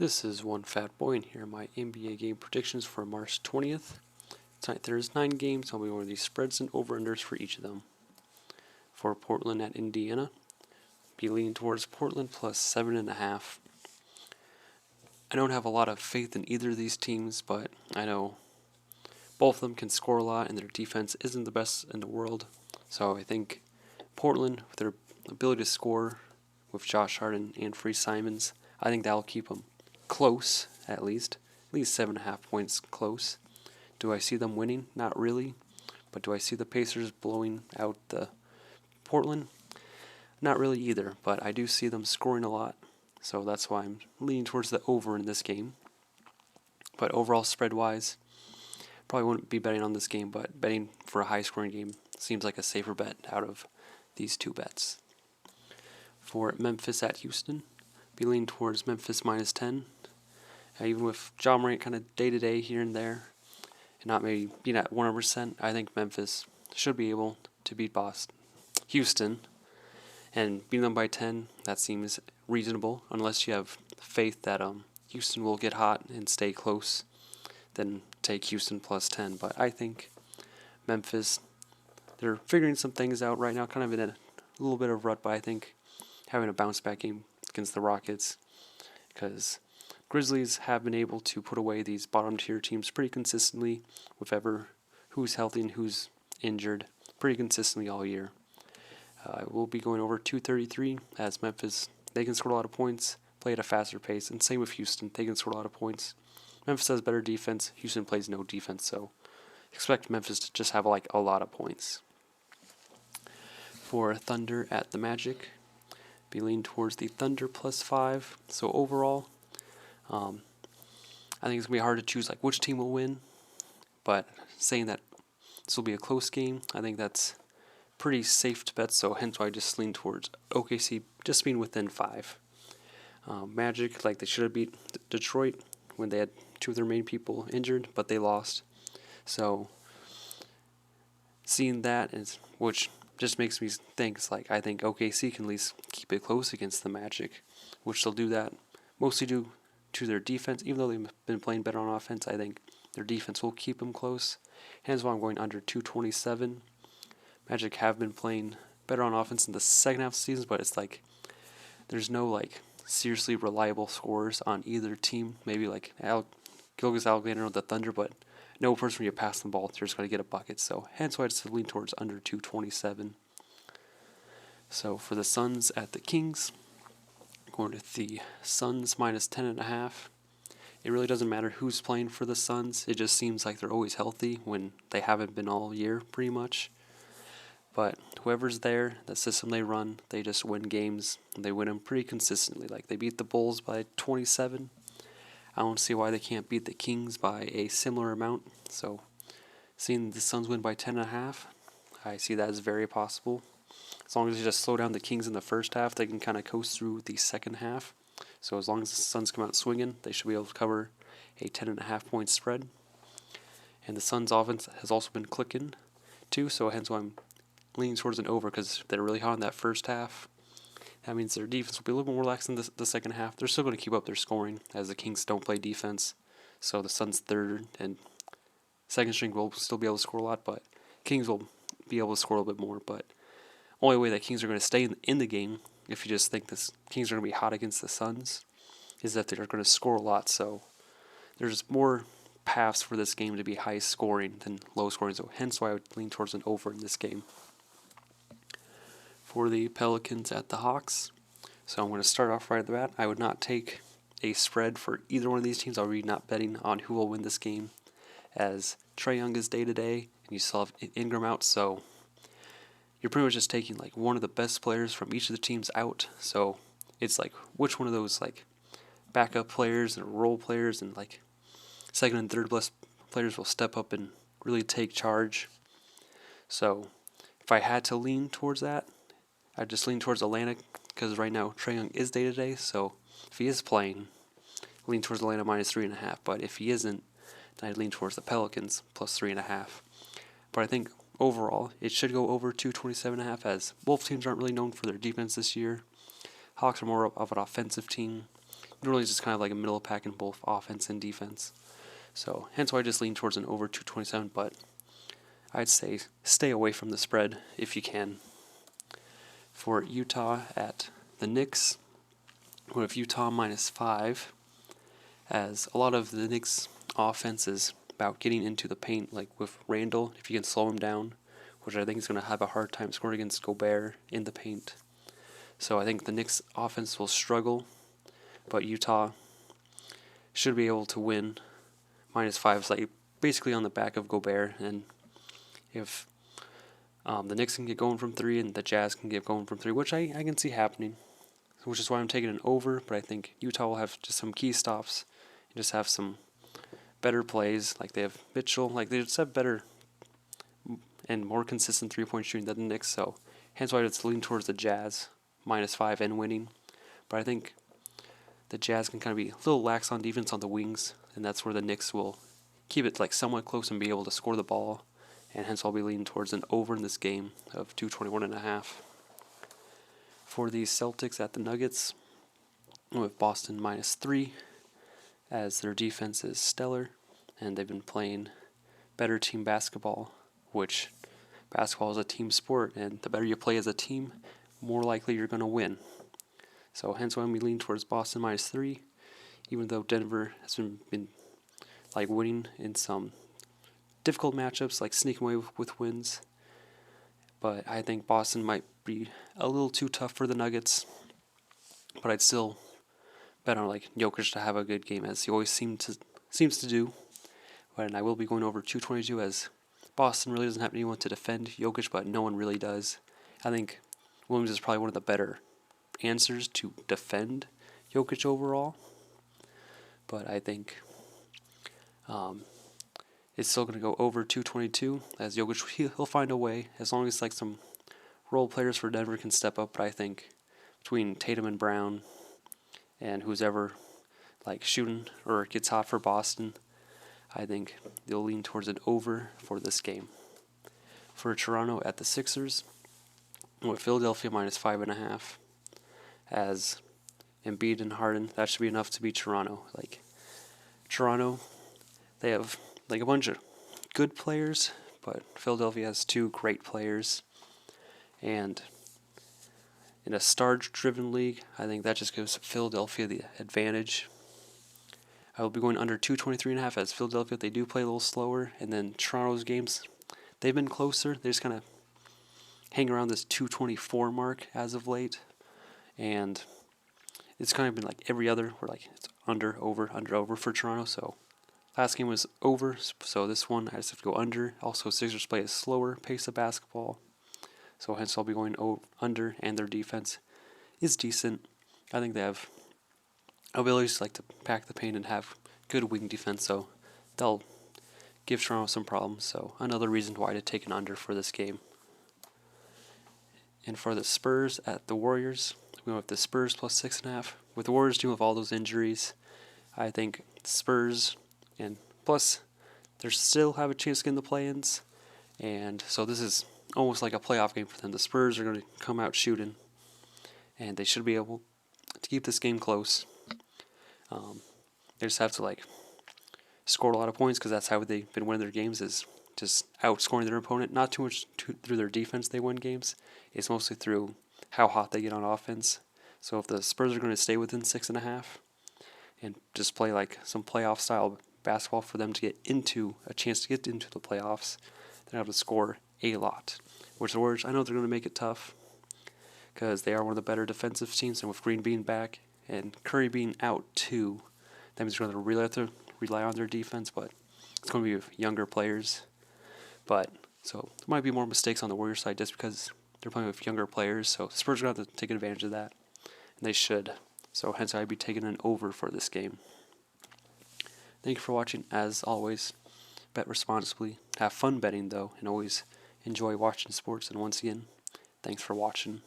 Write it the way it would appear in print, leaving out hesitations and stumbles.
This is One Fat Boy, and here are my NBA game predictions for March 20th. Tonight there's 9 games. I'll be over these spreads and over-unders for each of them. For Portland at Indiana, be leaning towards Portland plus 7.5. I don't have a lot of faith in either of these teams, but I know both of them can score a lot, and their defense isn't the best in the world. So I think Portland, with their ability to score with Josh Hart and Free Simons, I think that'll keep them close, at least 7.5 points close. Do I see them winning? Not really. But do I see the Pacers blowing out the Portland? Not really either, but I do see them scoring a lot, so that's why I'm leaning towards the over in this game. But overall, spread-wise, probably wouldn't be betting on this game, but betting for a high-scoring game seems like a safer bet out of these two bets. For Memphis at Houston, be leaning towards Memphis minus 10. Even with Ja Morant kind of day-to-day here and there, and not maybe being at 100%, I think Memphis should be able to beat Houston, and beating them by 10, that seems reasonable, unless you have faith that Houston will get hot and stay close, then take Houston plus 10. But I think Memphis, they're figuring some things out right now, kind of in a little bit of rut, but I think having a bounce-back game against the Rockets, because Grizzlies have been able to put away these bottom-tier teams pretty consistently, with who's healthy and who's injured, pretty consistently all year. We'll be going over 233, as Memphis, they can score a lot of points, play at a faster pace, and same with Houston, they can score a lot of points. Memphis has better defense, Houston plays no defense, so expect Memphis to just have a lot of points. For Thunder at the Magic, be leaning towards the Thunder plus 5, so overall, I think it's going to be hard to choose which team will win, but saying that this will be a close game, I think that's pretty safe to bet, so hence why I just lean towards OKC just being within 5. Magic, they should have beat Detroit when they had 2 of their main people injured, but they lost. So seeing that, which just makes me think, I think OKC can at least keep it close against the Magic, which they'll do that mostly due to their defense. Even though they've been playing better on offense, I think their defense will keep them close. Hence why I'm going under 227. Magic have been playing better on offense in the second half of the season, but it's there's no seriously reliable scorers on either team. Maybe Gilgeous-Alexander with the Thunder, but no person when you pass the ball, they're just going to get a bucket. So hence why I just lean towards under 227. So for the Suns at the Kings, going with the Suns minus 10.5. It really doesn't matter who's playing for the Suns. It just seems like they're always healthy when they haven't been all year, pretty much. But whoever's there, the system they run, they just win games. And they win them pretty consistently. They beat the Bulls by 27. I don't see why they can't beat the Kings by a similar amount. So seeing the Suns win by 10.5, I see that as very possible. As long as they just slow down the Kings in the first half, they can kind of coast through the second half. So as long as the Suns come out swinging, they should be able to cover a 10.5 point spread. And the Suns' offense has also been clicking too, so hence why I'm leaning towards an over, because they're really hot in that first half. That means their defense will be a little more relaxed in the second half. They're still going to keep up their scoring, as the Kings don't play defense. So the Suns' third and second string will still be able to score a lot, but Kings will be able to score a little bit more. But only way that Kings are going to stay in the game, if you just think the Kings are going to be hot against the Suns, is that they're going to score a lot. So there's more paths for this game to be high scoring than low scoring. So hence why I would lean towards an over in this game. For the Pelicans at the Hawks, so I'm going to start off right at the bat. I would not take a spread for either one of these teams. I'll be not betting on who will win this game, as Trae Young is day-to-day, and you still have Ingram out, so you're pretty much just taking one of the best players from each of the teams out. So it's which one of those backup players and role players and second and third best players will step up and really take charge. So if I had to lean towards that, I'd just lean towards Atlanta, because right now Trae Young is day-to-day, so if he is playing, lean towards Atlanta minus 3.5. But if he isn't, then I'd lean towards the Pelicans plus 3.5. But I think overall, it should go over 227.5, as both teams aren't really known for their defense this year. Hawks are more of an offensive team. really just kind of like a middle pack in both offense and defense. So hence why I just lean towards an over 227, but I'd say stay away from the spread if you can. For Utah at the Knicks, we have Utah -5, as a lot of the Knicks' offense is about getting into the paint, like with Randall, if you can slow him down, which I think is going to have a hard time scoring against Gobert in the paint. So I think the Knicks' offense will struggle, but Utah should be able to win. -5 is like basically on the back of Gobert, and if the Knicks can get going from 3 and the Jazz can get going from 3, which I can see happening, which is why I'm taking an over, but I think Utah will have just some key stops and just have some better plays. Like they have Mitchell, like they just have better and more consistent three-point shooting than the Knicks, so hence why it's leaning towards the Jazz -5 and winning. But I think the Jazz can kind of be a little lax on defense on the wings, and that's where the Knicks will keep it like somewhat close and be able to score the ball, and hence I'll be leaning towards an over in this game of 221.5. For the Celtics at the Nuggets, with Boston -3, as their defense is stellar, and they've been playing better team basketball, which basketball is a team sport, and the better you play as a team, more likely you're going to win. So hence why I'm leaning towards Boston -3, even though Denver has been like winning in some difficult matchups, like sneaking away with wins. But I think Boston might be a little too tough for the Nuggets. But I'd still bet on like Jokic to have a good game, as he always seems to do. And I will be going over 222, as Boston really doesn't have anyone to defend Jokic, but no one really does. I think Williams is probably one of the better answers to defend Jokic overall. But I think it's still going to go over 222, as Jokic, he'll find a way, as long as like some role players for Denver can step up. But I think between Tatum and Brown and who's ever like shooting or gets hot for Boston, I think they'll lean towards an over for this game. For Toronto at the Sixers, with Philadelphia -5.5, as Embiid and Harden, that should be enough to beat Toronto. Like Toronto, they have like a bunch of good players, but Philadelphia has 2 great players, and in a star-driven league, I think that just gives Philadelphia the advantage. I will be going under 223.5, as Philadelphia, they do play a little slower, and then Toronto's games, they've been closer. They just kind of hang around this 224 mark as of late, and it's kind of been like every other, where like it's under, over for Toronto. So last game was over, so this one I just have to go under. Also, Sixers play a slower pace of basketball, so hence I'll be going under, and their defense is decent. I think they have abilities like to pack the paint and have good wing defense, so they'll give Toronto some problems. So another reason why to take an under for this game. And for the Spurs at the Warriors, we have the Spurs +6.5. With the Warriors dealing with all those injuries, I think Spurs, and plus they still have a chance to get in the play-ins, and so this is almost like a playoff game for them. The Spurs are going to come out shooting, and they should be able to keep this game close. They just have to like score a lot of points, because that's how they've been winning their games, is just outscoring their opponent. Not too much through their defense they win games. It's mostly through how hot they get on offense. So if the Spurs are going to stay within 6.5 and just play like some playoff style basketball for them to get into a chance to get into the playoffs, they're going to have to score a lot. Which the Warriors, I know they're going to make it tough, because they are one of the better defensive teams, and with Green being back and Curry being out too, that means they're going to really have to rely on their defense, but it's going to be with younger players. But so there might be more mistakes on the Warriors side just because they're playing with younger players, so Spurs are going to have to take advantage of that, and they should. So hence I'd be taking an over for this game. Thank you for watching. As always, bet responsibly. Have fun betting though, and always enjoy watching sports. And once again, thanks for watching.